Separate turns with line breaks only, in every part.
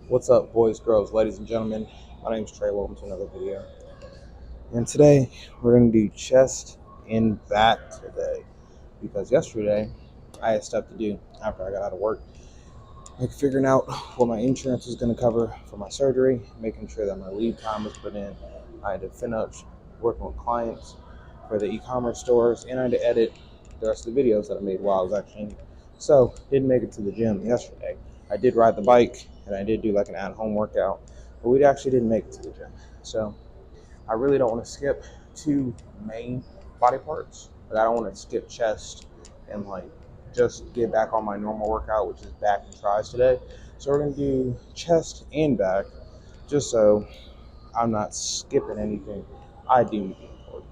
What's up, boys, girls, ladies and gentlemen? My name is Trey. Welcome to another video. And today we're going to do chest and back today because yesterday I had stuff to do after I got out of work, like figuring out what my insurance was going to cover for my surgery, making sure that my lead time was put in. I had to finish working with clients for the e-commerce stores, and I had to edit the rest of the videos that I made while I was actually in. So didn't make it to the gym yesterday. I did ride the bike and I did do like an at-home workout, but we actually didn't make it to the gym. So I really don't want to skip two main body parts. Like I don't want to skip chest and like just get back on my normal workout, which is back and tries today. So we're gonna do chest and back, just so I'm not skipping anything I deem to be important.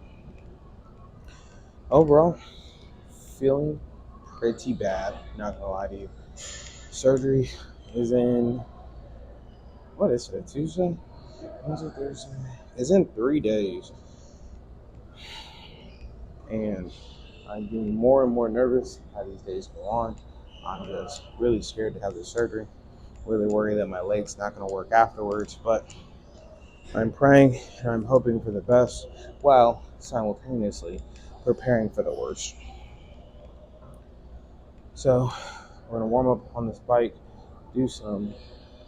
Overall, feeling pretty bad, not gonna lie to you. Surgery is in, what is it, Tuesday? Wednesday, Thursday? It's in 3 days. And I'm getting more and more nervous as these days go on. I'm just really scared to have this surgery. Really worried that my leg's not gonna work afterwards, but I'm praying and I'm hoping for the best while simultaneously preparing for the worst. So we're gonna warm up on this bike, do some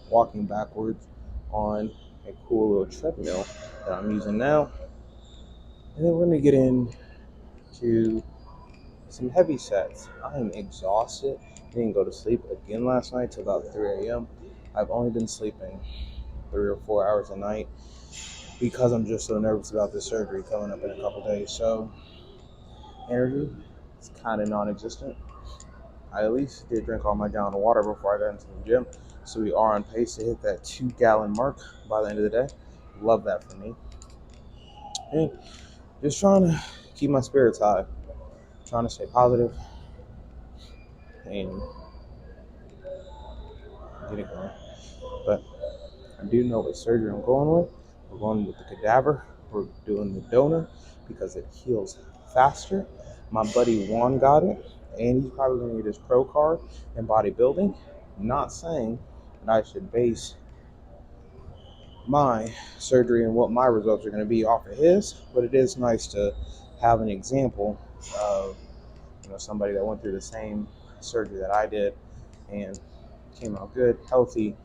walking backwards on a cool little treadmill that I'm using now. And then we're gonna get into some heavy sets. I am exhausted. Didn't go to sleep again last night till about 3 a.m. I've only been sleeping 3 or 4 hours a night because I'm just so nervous about this surgery coming up in a couple days. So energy is kind of non-existent. I at least did drink all my gallon of water before I got into the gym. So we are on pace to hit that 2-gallon mark by the end of the day. Love that for me. And just trying to keep my spirits high. Trying to stay positive and get it going. But I do know what surgery I'm going with. We're going with the cadaver. We're doing the donor because it heals faster. My buddy Juan got it, and he's probably going to get his pro card in bodybuilding. I'm not saying that I should base my surgery and what my results are going to be off of his, but it is nice to have an example of somebody that went through the same surgery that I did and came out good, healthy,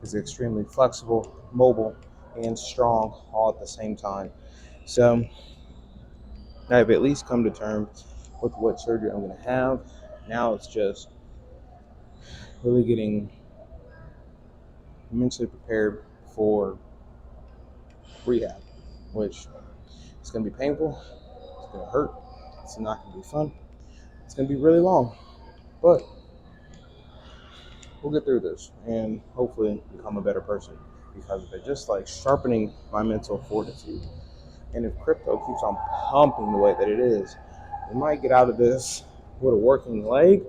is extremely flexible, mobile, and strong all at the same time. So I've at least come to terms with what surgery I'm going to have. Now it's just really getting mentally prepared for rehab, which is going to be painful, it's going to hurt, it's not going to be fun, it's going to be really long, but we'll get through this and hopefully become a better person because of it. Just like sharpening my mental fortitude. And if crypto keeps on pumping the way that it is, we might get out of this with a working leg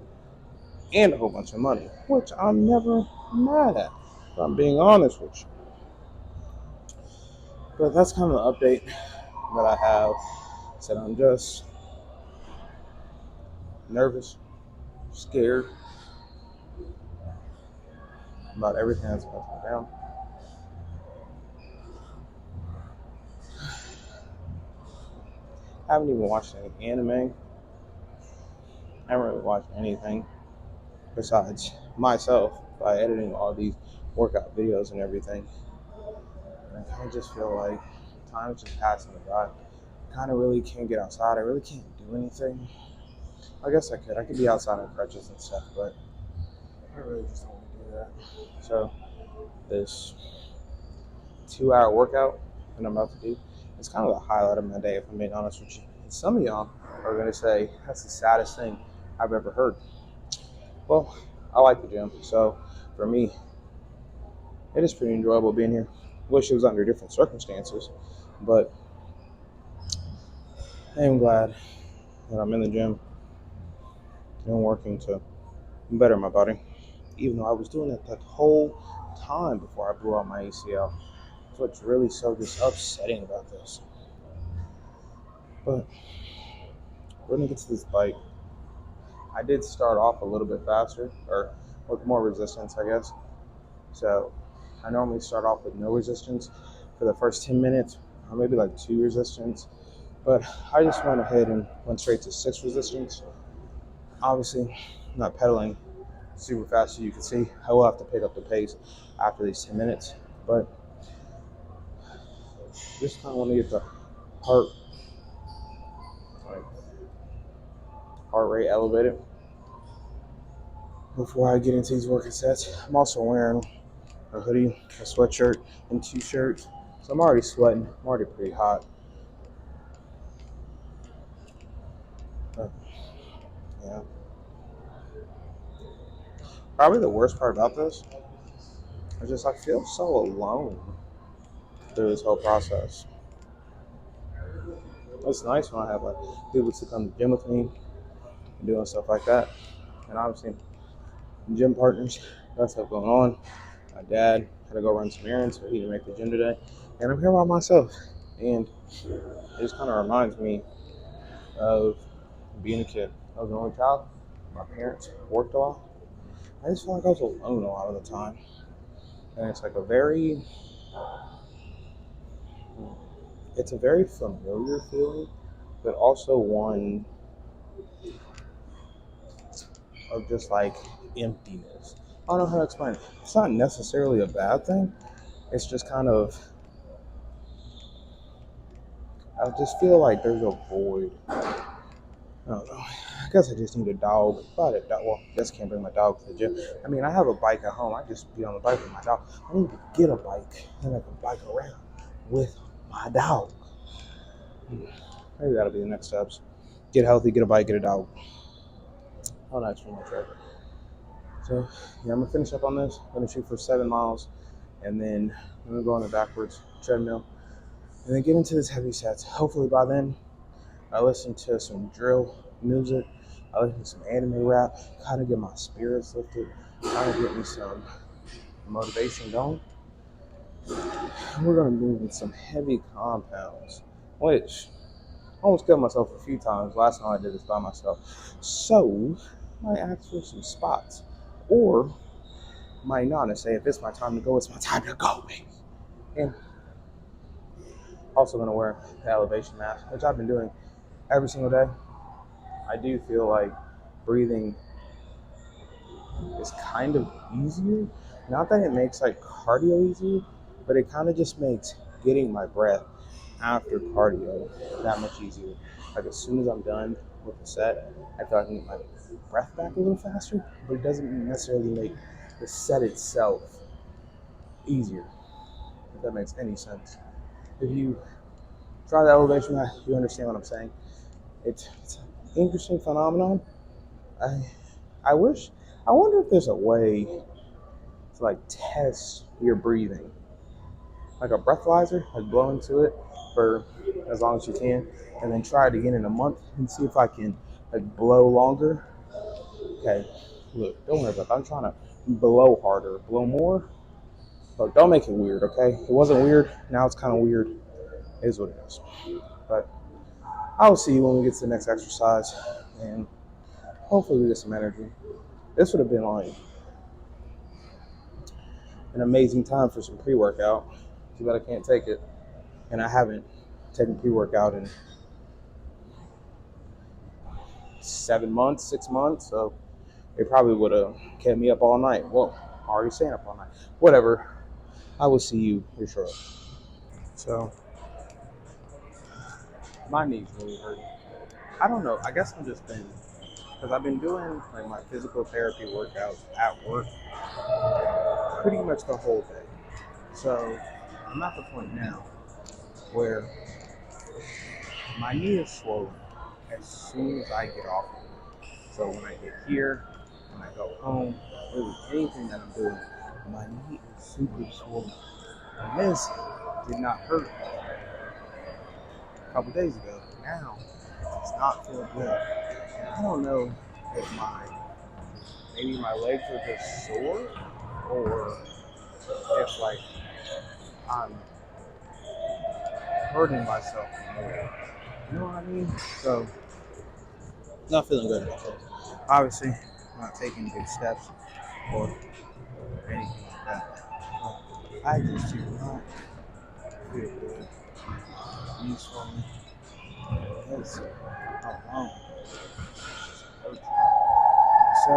and a whole bunch of money, which I'm never mad at, if I'm being honest with you. But that's kind of the update that I have. Said I'm just nervous, scared about everything that's about to go down. I haven't even watched any anime. I haven't really watched anything besides myself by editing all these workout videos and everything. And I kind of just feel like time is just passing me by. I kind of really can't get outside. I really can't do anything. I guess I could. I could be outside on crutches and stuff, but I really just don't want to do that. So this 2-hour workout that I'm about to do, it's kind of the highlight of my day, if I'm being honest with you. And some of y'all are going to say, that's the saddest thing I've ever heard. Well, I like the gym, so for me, it is pretty enjoyable being here. Wish it was under different circumstances, but I am glad that I'm in the gym and working to better my body, even though I was doing it that whole time before I blew out my ACL. That's what's really so just upsetting about this. But we're gonna get to this bike. I did start off a little bit faster, or with more resistance, I guess. So I normally start off with no resistance for the first 10 minutes, or maybe like 2 resistance. But I just went ahead and went straight to 6 resistance. Obviously, I'm not pedaling super fast, so you can see I will have to pick up the pace after these 10 minutes. But just kind of want to get the heart like, heart rate elevated before I get into these working sets. I'm also wearing a hoodie, a sweatshirt, and 2 shirts. So I'm already sweating. I'm already pretty hot. But, yeah. Probably the worst part about this is just I feel so alone through this whole process. It's nice when I have like people to come to the gym with me and doing stuff like that. And obviously, gym partners, got stuff going on. My dad had to go run some errands, so he didn't make the gym today. And I'm here by myself. And it just kind of reminds me of being a kid. I was an only child. My parents worked a lot. I just felt like I was alone a lot of the time. And it's like it's a very familiar feeling, but also one of just like emptiness. I don't know how to explain it. It's not necessarily a bad thing. It's just kind of, I just feel like there's a void. I don't know. I guess I just need a dog. If I had a dog, well, I guess I can't bring my dog to the gym. I mean, I have a bike at home. I just be on the bike with my dog. I need to get a bike and I can bike around with my dog. Maybe that'll be the next steps. Get healthy, get a bike, get a dog. Oh, that's for my trip. So, yeah, I'm gonna finish up on this. I'm gonna shoot for 7 miles, and then I'm gonna go on the backwards treadmill, and then get into this heavy sets. Hopefully by then, I listen to some drill music. I listen to some anime rap, kind of get my spirits lifted, kind of get me some motivation going. And we're gonna move in some heavy compounds, which I almost killed myself a few times. Last time I did this by myself. So I might ask for some spots, or might not, and say if it's my time to go, it's my time to go, baby. And also gonna wear the elevation mask, which I've been doing every single day. I do feel like breathing is kind of easier. Not that it makes like cardio easier, but it kind of just makes getting my breath after cardio that much easier. Like as soon as I'm done with the set, I feel like I can get my breath back a little faster, but it doesn't necessarily make the set itself easier, if that makes any sense. If you try the elevation, you understand what I'm saying. It's an interesting phenomenon. I I wish, I wonder if there's a way to like test your breathing, like a breathalyzer, like blow into it for as long as you can, and then try it again in a month and see if I can like blow longer. Okay, look, don't worry about that. I'm trying to blow harder, blow more. But don't make it weird, okay? It wasn't weird. Now it's kind of weird. It is what it is. But I'll see you when we get to the next exercise, and hopefully we get some energy. This would have been like an amazing time for some pre-workout. Too bad I can't take it, and I haven't taken pre-workout in 7 months, 6 months. So it probably would have kept me up all night. Well, already staying up all night. Whatever. I will see you for sure. So my knees really hurt. I don't know. I guess I'm just been, because I've been doing like my physical therapy workouts at work pretty much the whole day. So I'm at the point now where my knee is swollen as soon as I get off. So when I get here, when I go home, really anything that I'm doing, my knee is super swollen. And this did not hurt a couple days ago. Now it does not feel good. And I don't know if maybe my legs are just sore, or if like I'm hurting myself more. You know what I mean? So not feeling good about it. Obviously, not taking big steps or anything like that. I just do not feel good. Knees for me. It's alone. So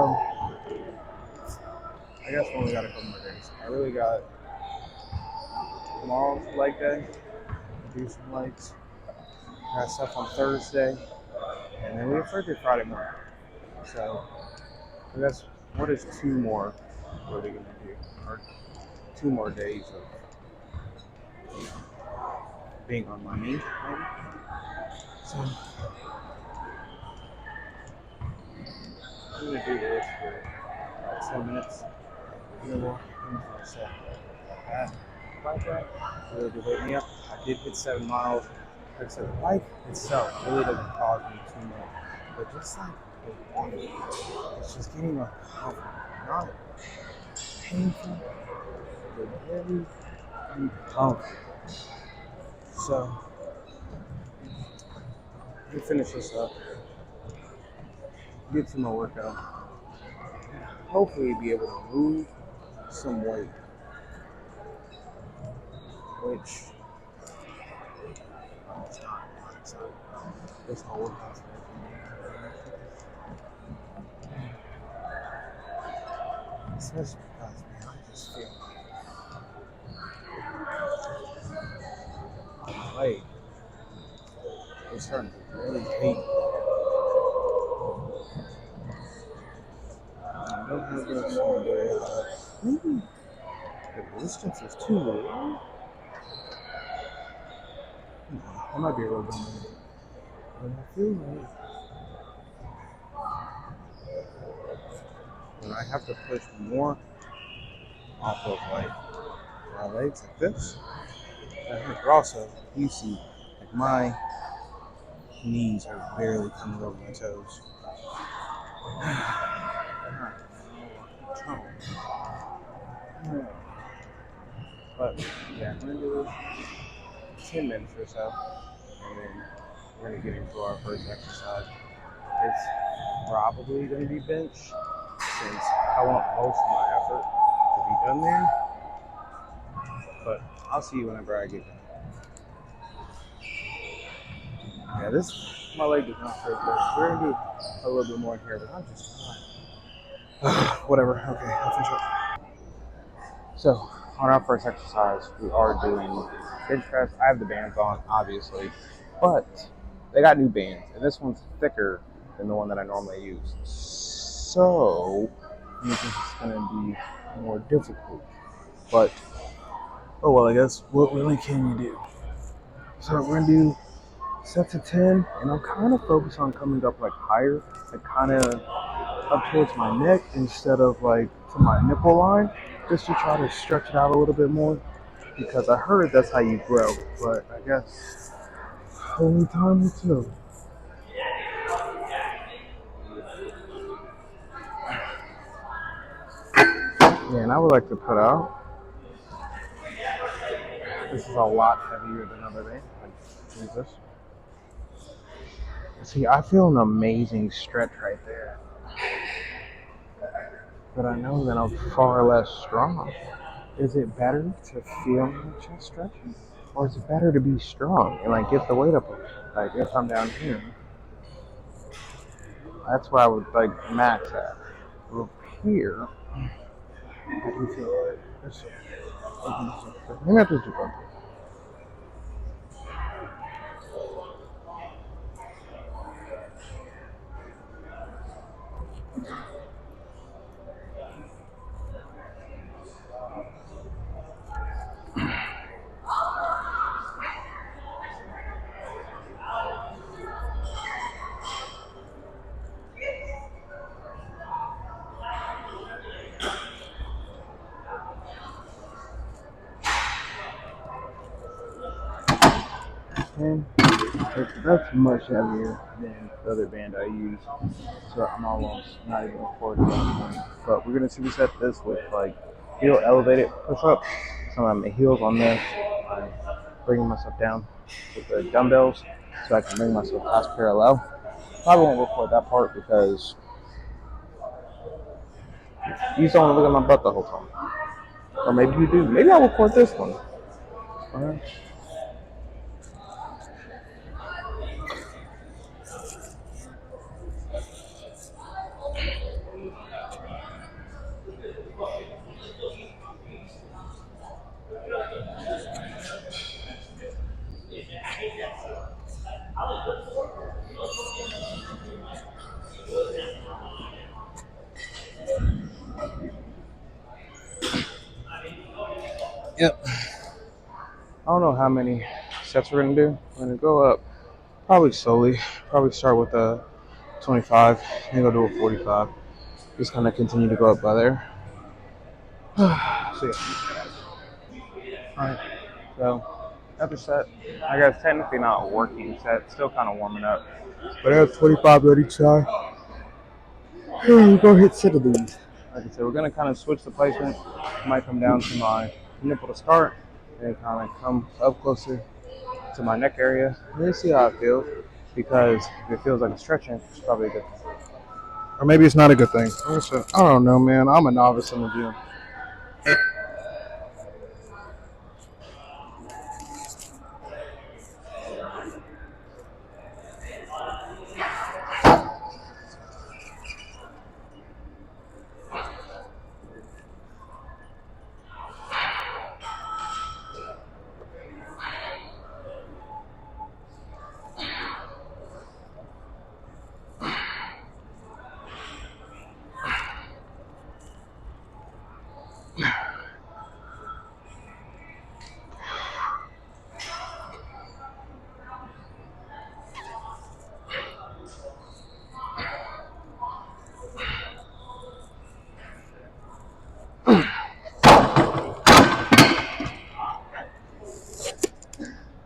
I guess we only got a couple more days. I really got tomorrow's leg day. Do some legs. Got stuff on Thursday, and then we have surgery Friday morning. So I guess what is two more really gonna do? Or 2 more days of being on my knee, maybe. So I'm gonna do this for about 10 minutes. And then we'll set that bike rack. Really did wake me up. I did hit 7 miles. Like I said, the bike itself really doesn't cause me too much. But just like the weight, it's just getting uncomfortable. Not painful, but very uncomfortable. So let me finish this up. Get to my workout. Hopefully be able to move some weight. Which I'm just not excited about. This whole workout's especially because, man, I just feel like my leg is starting to really hate. I don't have this one very high. Maybe the resistance is too low. I might be a little bit more. But I feel like when I have to push more off of like my legs like this, but also you see like my knees are barely coming over my toes. But yeah, I'm gonna do 10 minutes or so, and then we're gonna get into our first exercise. It's probably gonna be bench, since I want most of my effort to be done there. But I'll see you whenever I get done. Yeah, my leg does not hurt good. We're gonna do a little bit more here, but I'm just whatever. Okay, I'll finish up. So on our first exercise, we are doing bench press. I have the bands on, obviously, but they got new bands, and this one's thicker than the one that I normally use. So I think it's gonna be more difficult. But oh well, I guess what really can you do? So we're gonna do sets of 10, and I'm kind of focused on coming up like higher, like kind of up towards my neck instead of like to my nipple line, just to try to stretch it out a little bit more, because I heard that's how you grow, but I guess only time will tell. Yeah, and I would like to put out, this is a lot heavier than other bands, like Jesus. See, I feel an amazing stretch right there, but I know that I'm far less strong. Is it better to feel my chest stretching, or is it better to be strong and like get the weight up? Like if I'm down here, that's where I would like max at. Up here, I do feel like this. Maybe I just do both. And that's much heavier than the other band I use, so I'm almost not even recording at that point. But we're gonna superset this with like heel elevated push-ups. So I'm heels on this. I'm bringing myself down with the dumbbells so I can bring myself past parallel. Probably won't record that part because you just don't want to look at my butt the whole time. Or maybe you do. Maybe I'll record this one. Alright. Yep. I don't know how many sets we're gonna do. We're gonna go up probably slowly. Probably start with a 25 and go to a 45. Just kind of continue to go up by there. So yeah. All right. So another set. I guess technically not a working set. Still kind of warming up. But I have 25 on each side. We'll go hit set of these. Like I said, we're gonna kind of switch the placement. Might come down to my nipple to start, and kind of come up closer to my neck area. Let's see how it feels. Because if it feels like it's stretching, it's probably a good thing. Or maybe it's not a good thing. I don't know, man. I'm a novice in the gym.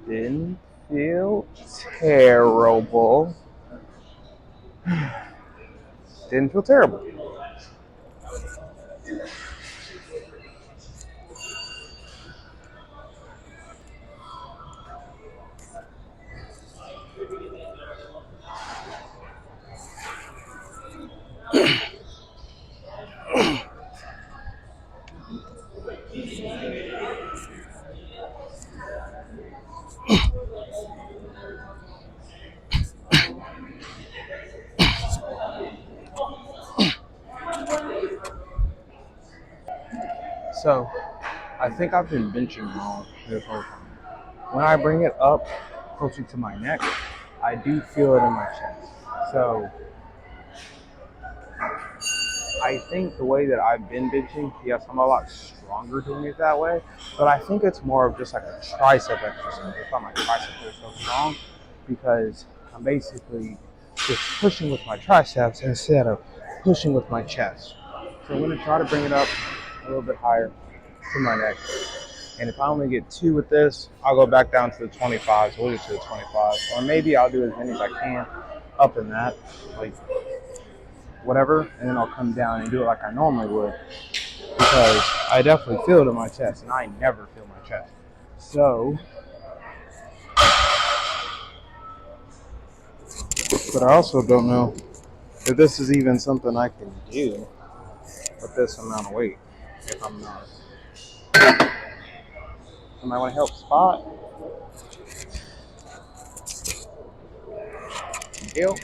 Didn't feel terrible. Didn't feel terrible. So, I think I've been benching wrong this whole time. When I bring it up closer to my neck, I do feel it in my chest. So, I think the way that I've been benching, yes, I'm a lot stronger doing it that way, but I think it's more of just like a tricep exercise. That's why my triceps are so strong, because I'm basically just pushing with my triceps instead of pushing with my chest. So I'm going to try to bring it up a little bit higher to my neck. And if I only get 2 with this, I'll go back down to the 25. So we'll get to the 25. Or maybe I'll do as many as I can up in that, like whatever, and then I'll come down and do it like I normally would, because I definitely feel it in my chest, and I never feel my chest. So, but I also don't know if this is even something I can do with this amount of weight, if I'm not. Somebody want to help spot? Deal?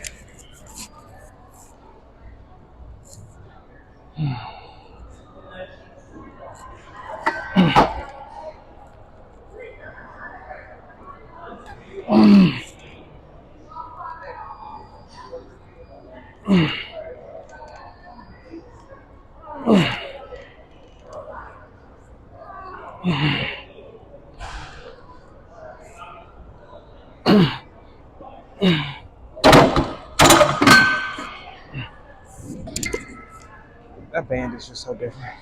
That band is just so different.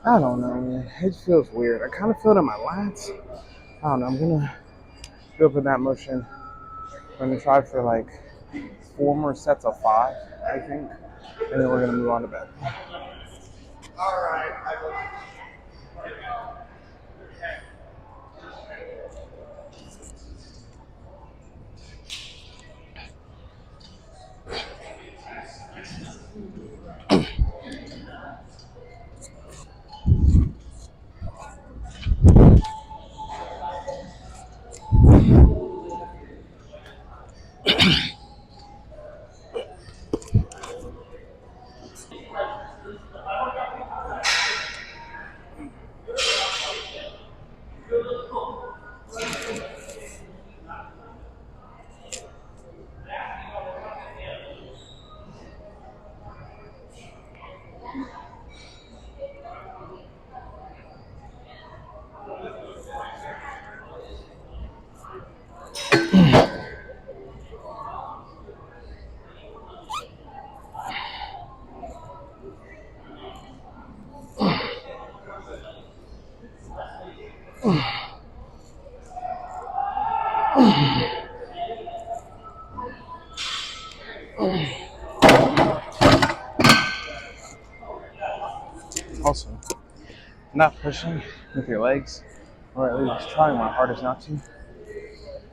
I don't know, man. It feels weird. I kind of feel it in my lats. I don't know. I'm going to go for that motion. I'm going to try for like 4 more sets of 5, I think. And then we're going to move on to bed. All right. Also, not pushing with your legs, or at least trying my hardest not to,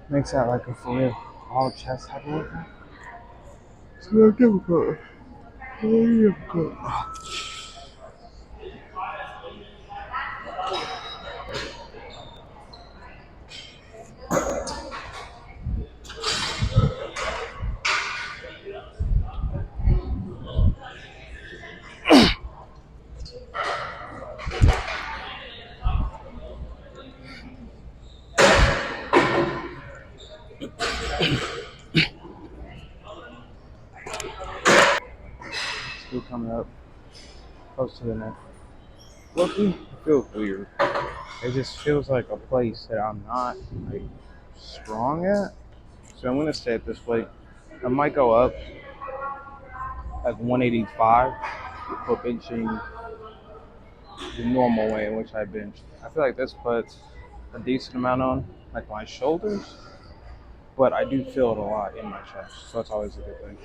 makes that like a for real all chest type of workout. It's very difficult. Very difficult. Still coming up close to the neck. Lucky, it feels weird. It just feels like a place that I'm not like strong at. So I'm gonna stay at this weight. I might go up like 185 for benching the normal way in which I bench. I feel like this puts a decent amount on like my shoulders, but I do feel it a lot in my chest, so that's always a good thing.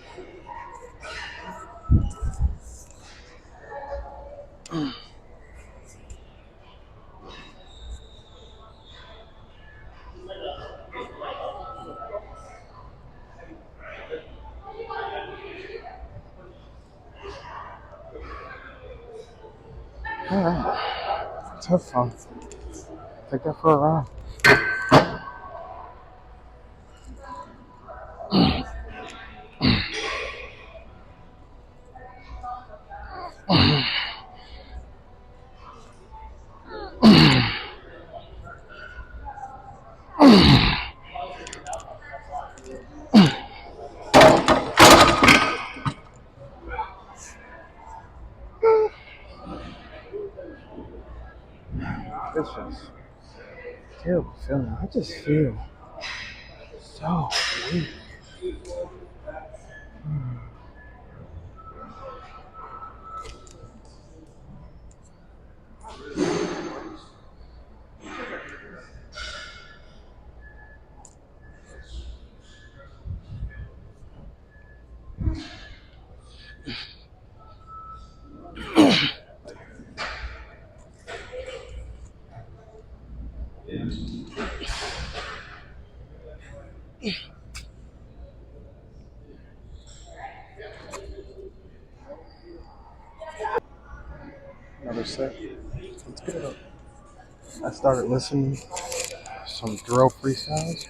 Alright, tough fun. Take that for a ride. It's just terrible feeling. I just feel so weak. Another set. Let's get it up. I started listening to some drill freestyles.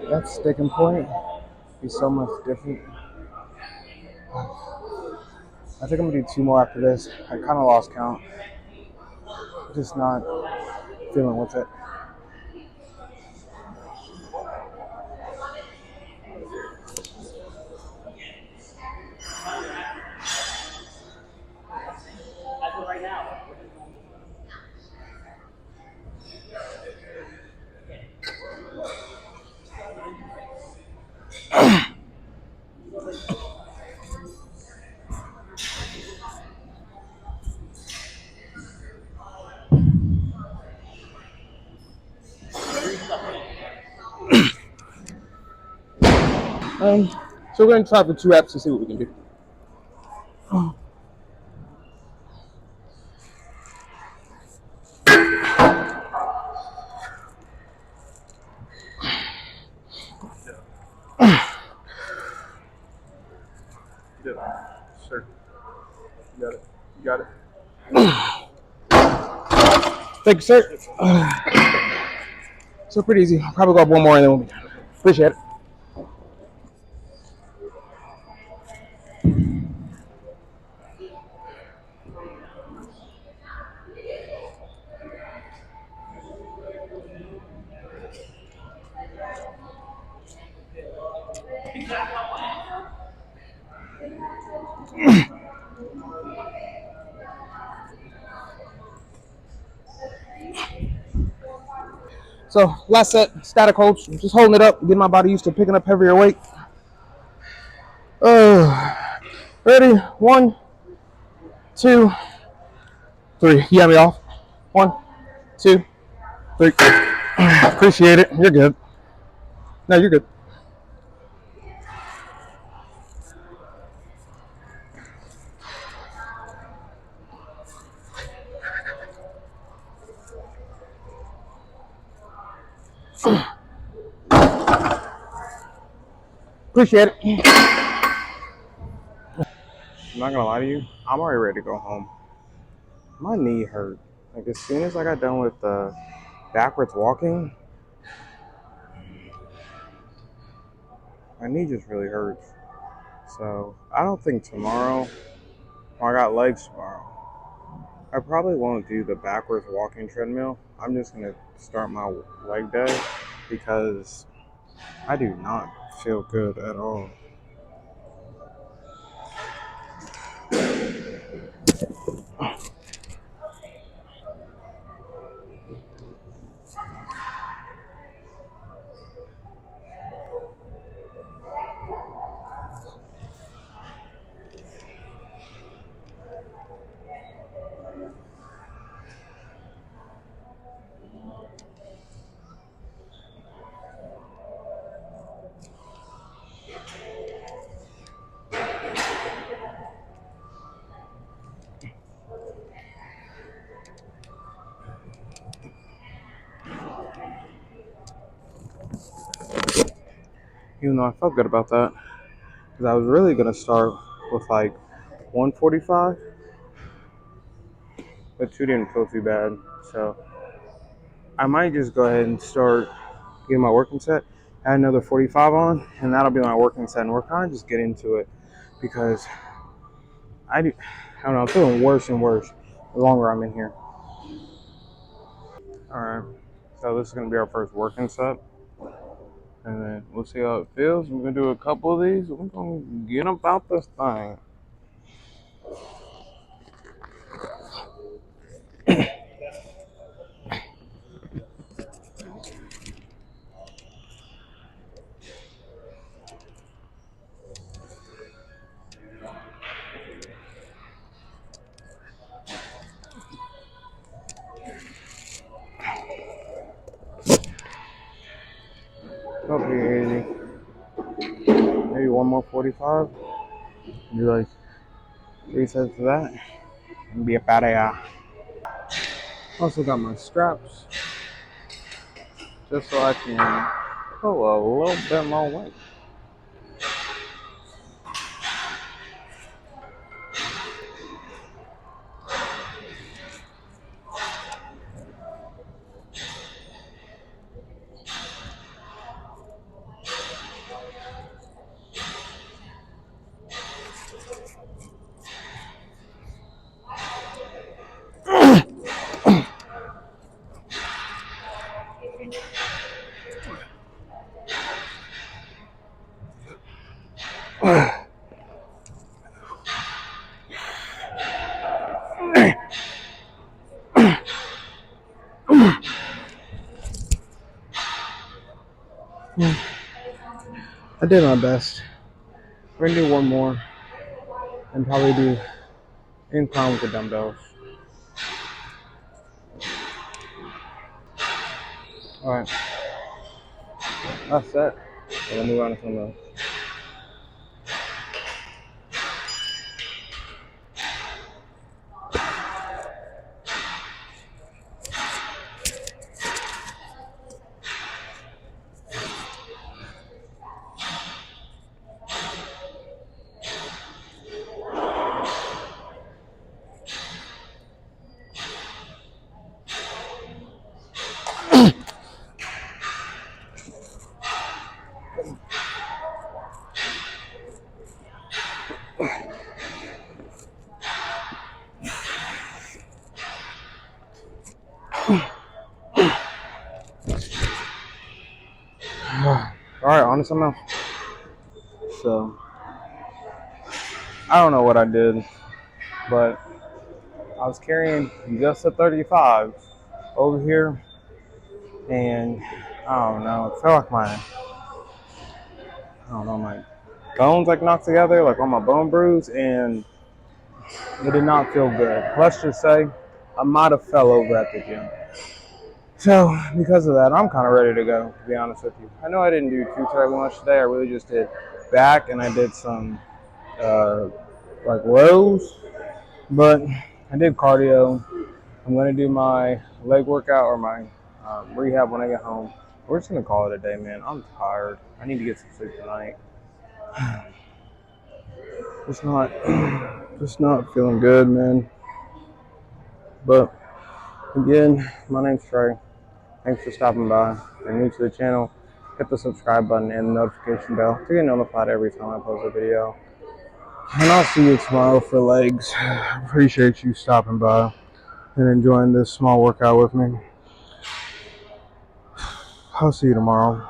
That sticking point be so much different. I think I'm gonna do 2 more after this. I kind of lost count. Just not feeling with it. So we're going to try for 2 reps and see what we can do. Sure. You got it. You got it. Thank you, sir. So pretty easy. I'll probably go up one more and then we'll be done. Appreciate it. So last set, static holds. Just holding it up, getting my body used to picking up heavier weight. Ready? 1, 2, 3. You got me off. 1, 2, 3. Appreciate it. You're good. No, you're good. Appreciate it. I'm not gonna lie to you. I'm already ready to go home. My knee hurt. Like as soon as I got done with the backwards walking, my knee just really hurts. So I don't think tomorrow, I got legs tomorrow, I probably won't do the backwards walking treadmill. I'm just gonna start my leg day because I do not feel good at all. Even though I felt good about that, because I was really gonna start with like 145, but 2 didn't feel too bad. So I might just go ahead and start getting my working set, add another 45 on, and that'll be my working set. And we're kind of just getting into it because I don't know, I'm feeling worse and worse the longer I'm in here. All right, so this is gonna be our first working set, and then we'll see how it feels. We're gonna do a couple of these. We're gonna get about this thing. Okay, maybe one more 45. Do like 3 sets of that, and be up out of here. Also got my straps, just so I can pull a little bit more weight. I did my best. We're gonna do one more and probably do incline with the dumbbells. Alright, that's it. So let me move on to something else. Alright, on to something else. So, I don't know what I did, but I was carrying just a 35 over here, and I don't know, it felt like my bones like knocked together, like on my bone bruise, and it did not feel good. Let's just say I might have fell over at the gym. So because of that, I'm kind of ready to go, to be honest with you. I know I didn't do too terribly much today. I really just did back, and I did some like rows, but I did cardio. I'm going to do my leg workout or my rehab when I get home. We're just going to call it a day, man. I'm tired. I need to get some sleep tonight. Just not feeling good, man. But again, my name's Trey. Thanks for stopping by. If you're new to the channel, hit the subscribe button and the notification bell to get notified every time I post a video. And I'll see you tomorrow for legs. I appreciate you stopping by and enjoying this small workout with me. I'll see you tomorrow.